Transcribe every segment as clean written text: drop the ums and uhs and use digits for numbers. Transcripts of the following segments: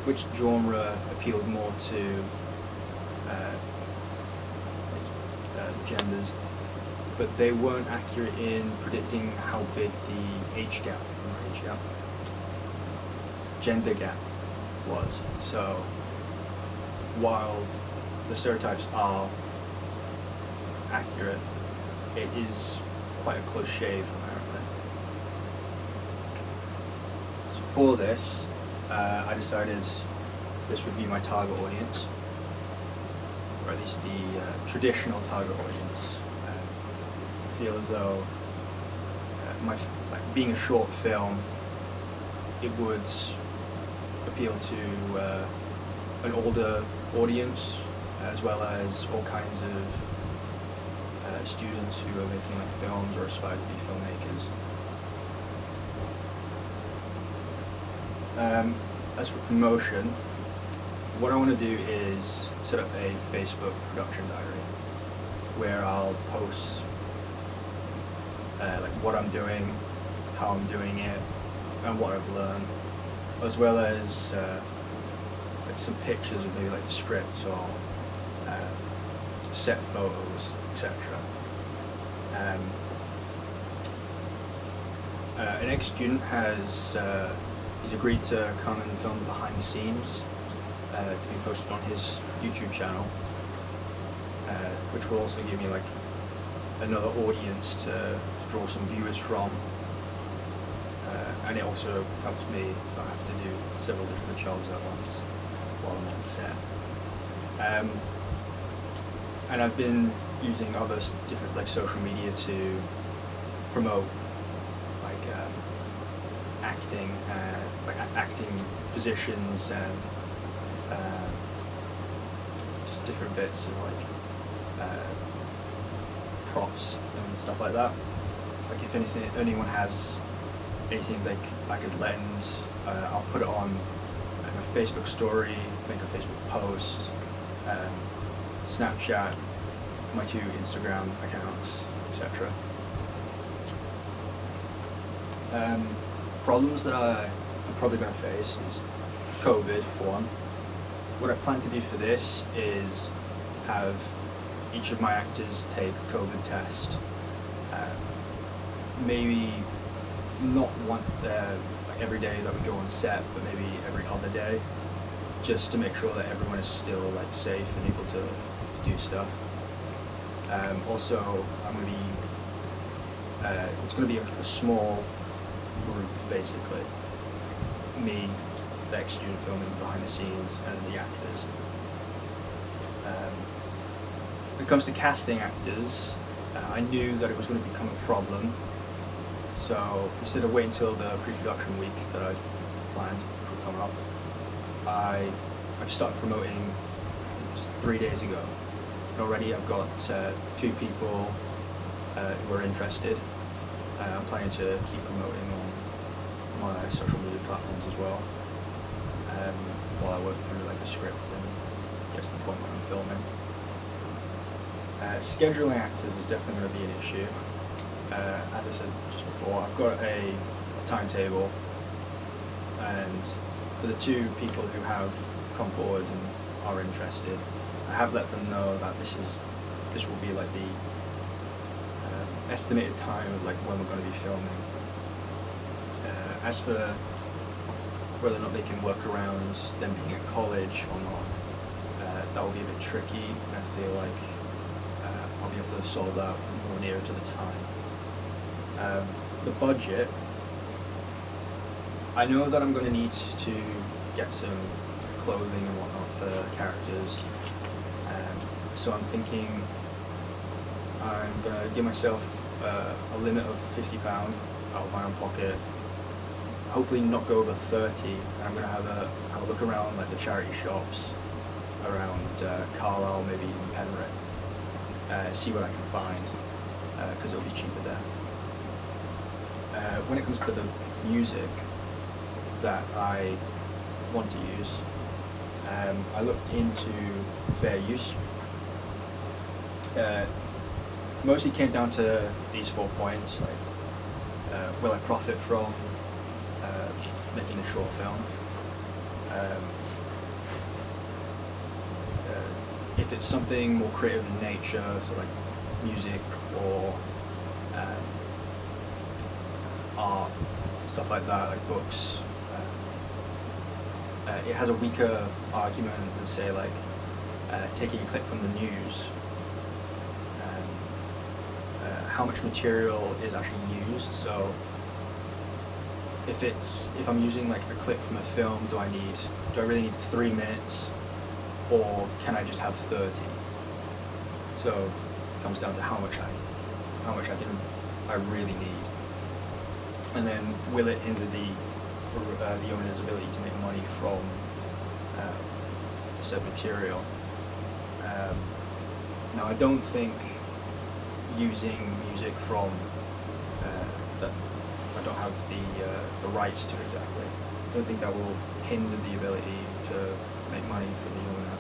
which genre appealed more to genders, but they weren't accurate in predicting how big the gender gap was. So while the stereotypes are accurate, it is quite a close shave apparently. So for this, I decided this would be my target audience, or at least the traditional target audience. I feel as though being a short film, it would appeal to an older audience, as well as all kinds of students who are making like films or aspire to be filmmakers. As for promotion, what I want to do is set up a Facebook production diary where I'll post like what I'm doing, how I'm doing it, and what I've learned, as well as like some pictures of maybe like the scripts or set photos, etc. An ex-student has he's agreed to come and film the behind the scenes to be posted on his YouTube channel, which will also give me like another audience to draw some viewers from, and it also helps me not have to do several different jobs at once while I'm on set. And I've been using other different like social media to promote like acting positions and just different bits of like props and stuff like that. Like if anyone has anything I could lend, I'll put it on my Facebook story, make a Facebook post, Snapchat, my 2 Instagram accounts, etc. Problems that I'm probably going to face is COVID, for one. What I plan to do for this is have each of my actors take a COVID test. Maybe not every day that we go on set, but maybe every other day, just to make sure that everyone is still like safe and able to do stuff. Also, I'm going to be it's going to be a small group basically. Me, the ex-student filming behind the scenes, and the actors. When it comes to casting actors, I knew that it was going to become a problem. So instead of waiting until the pre-production week that I've planned, which will come up, I've started promoting just 3 days ago. And already I've got 2 people who are interested. I'm planning to keep promoting on my social media platforms as well, while I work through like the script and get to the point when I'm filming. Scheduling actors is definitely going to be an issue. As I said just before, I've got a timetable, and for the 2 people who have come forward and are interested, I have let them know that this will be like the estimated time of like when we're going to be filming. As for whether or not they can work around them being at college or not, that will be a bit tricky, and I feel like I'll be able to solve that more nearer to the time. The budget, I know that I'm going to need to get some clothing and whatnot for characters, so I'm thinking I'm going to give myself a limit of £50 out of my own pocket, hopefully not go over 30, and I'm going to have a look around like the charity shops around Carlisle, maybe even Penrith, see what I can find, because it'll be cheaper there. When it comes to the music that I want to use, I looked into fair use. Mostly came down to these 4 points, like will I profit from making a short film? if it's something more creative in nature, so like music or art, stuff like that, like books, it has a weaker argument than say like taking a clip from the news. How much material is actually used. So if I'm using like a clip from a film, do I really need 3 minutes, or can I just have 30? So it comes down to how much I really need, and then will it hinder the owner's ability to make money from said material? Now, I don't think using music from that I don't have the rights to exactly. I don't think that will hinder the ability to make money for the owner.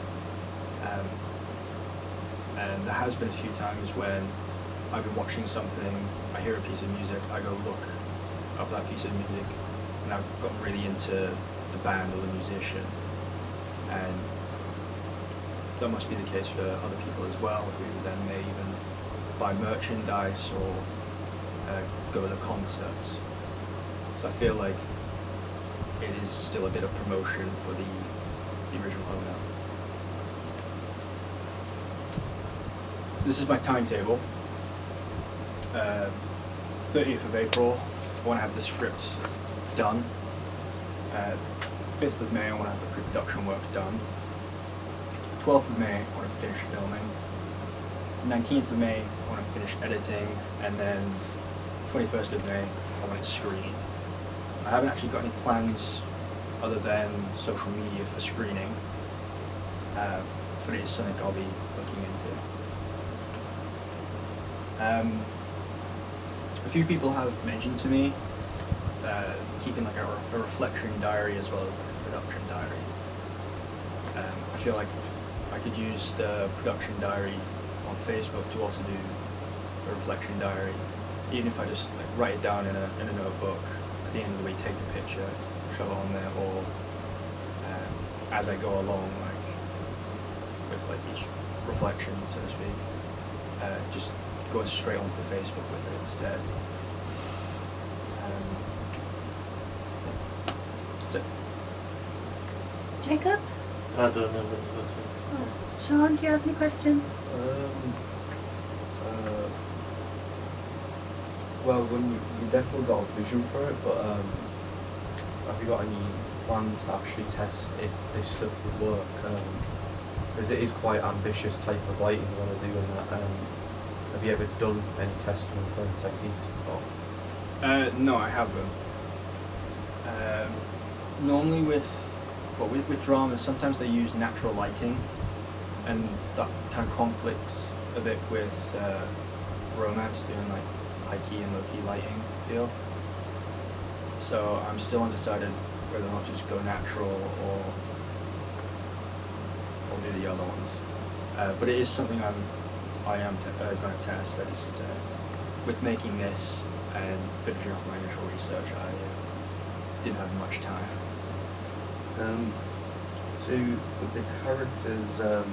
And there has been a few times when I've been watching something, I hear a piece of music, I go look up that piece of music, and I've gotten really into the band or the musician, and that must be the case for other people as well, who then may even buy merchandise or go to concerts. So I feel like it is still a bit of promotion for the original owner. So this is my timetable. 30th of April, I want to have the script done. 5th of May, I want to have the pre-production work done. 12th of May, I want to finish filming. 19th of May, I want to finish editing, and then 21st of May, I want it screened. I haven't actually got any plans other than social media for screening, but it is something I'll be looking into. A few people have mentioned to me keeping like a reflection diary as well as like a production diary. I feel like I could use the production diary on Facebook to also do a reflection diary, even if I just like write it down in a notebook. At the end of the week, take a picture, shove it on there, or as I go along, like with like each reflection, so to speak, just going straight onto Facebook with it instead. That's it. Jacob? I don't have any questions. Oh. Sean, do you have any questions? Well, when you definitely got a vision for it, but have you got any plans to actually test if this stuff would work? Because it is quite ambitious type of lighting you want to do in that. Have you ever done any testing with them techniques before? No, I haven't. Normally with dramas, sometimes they use natural lighting, and that kind of conflicts a bit with romance, doing like high-key and low-key lighting feel. So I'm still undecided whether or not to just go natural or do the other ones. But it is something I am going to test. I just, with making this and finishing off my initial research, I didn't have much time. So with the characters,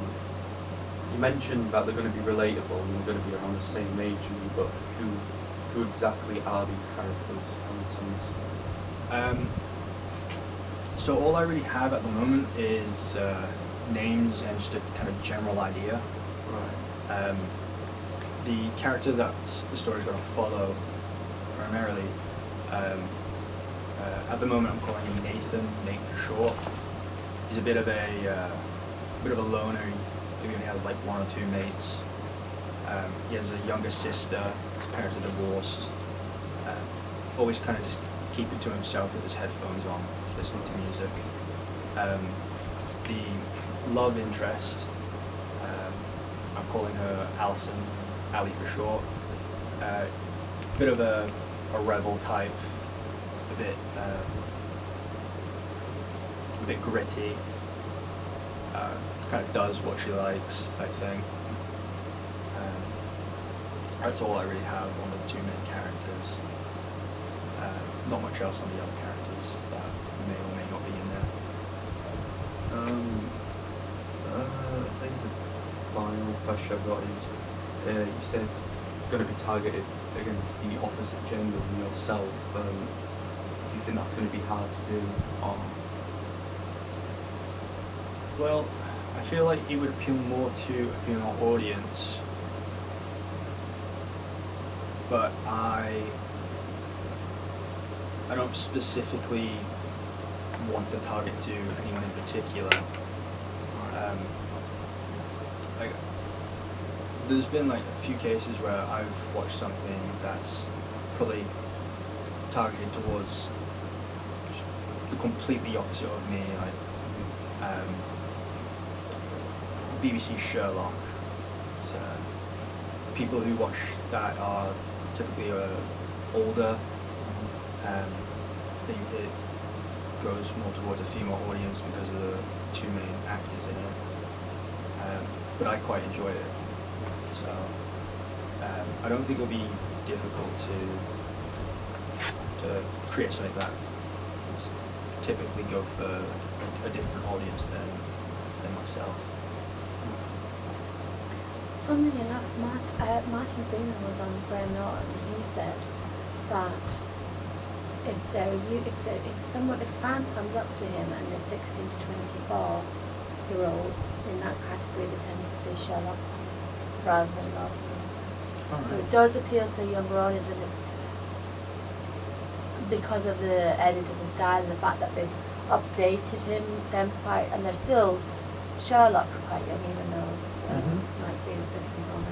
you mentioned that they're going to be relatable and they're going to be around the same age as you, but who exactly are these characters on some story? So all I really have at the moment is names and just a kind of general idea. Right. The character that the story's going to follow primarily, at the moment I'm calling him Nathan, Nate for short. He's a bit of a loner. He only has like 1 or 2 mates. He has a younger sister. His parents are divorced. Always kind of just keeping to himself with his headphones on, listening to music. The love interest, I'm calling her Alison, Ali for short. Bit of a rebel type, a bit gritty. Kind of does what she likes type thing. That's all I really have on the 2 main characters. Not much else on the other characters that may or may not be in there. I think question I've got is, you said it's going to be targeted against the opposite gender than yourself. Do you think that's going to be hard to do? Or Well, I feel like it would appeal more to a female audience, but I don't specifically want the target to anyone in particular. Like, there's been like a few cases where I've watched something that's probably targeted towards the completely opposite of me, like BBC Sherlock. So people who watch that are typically older. I think it goes more towards a female audience because of the two main actors in it. But I quite enjoyed it. So I don't think it'll be difficult to create something that typically go for a different audience than myself. Funnily enough, Martin Freeman was on Graham Norton, and he said that if a fan comes up to him and they're 16 to 24-year-olds in that category, they tend to be Sherlock rather than Lord of the Rings. So it does appeal to a younger audience, and it's because of the editing and style and the fact that they've updated them quite, and they're still Sherlock's quite young, even though like Peter Smith's been gone for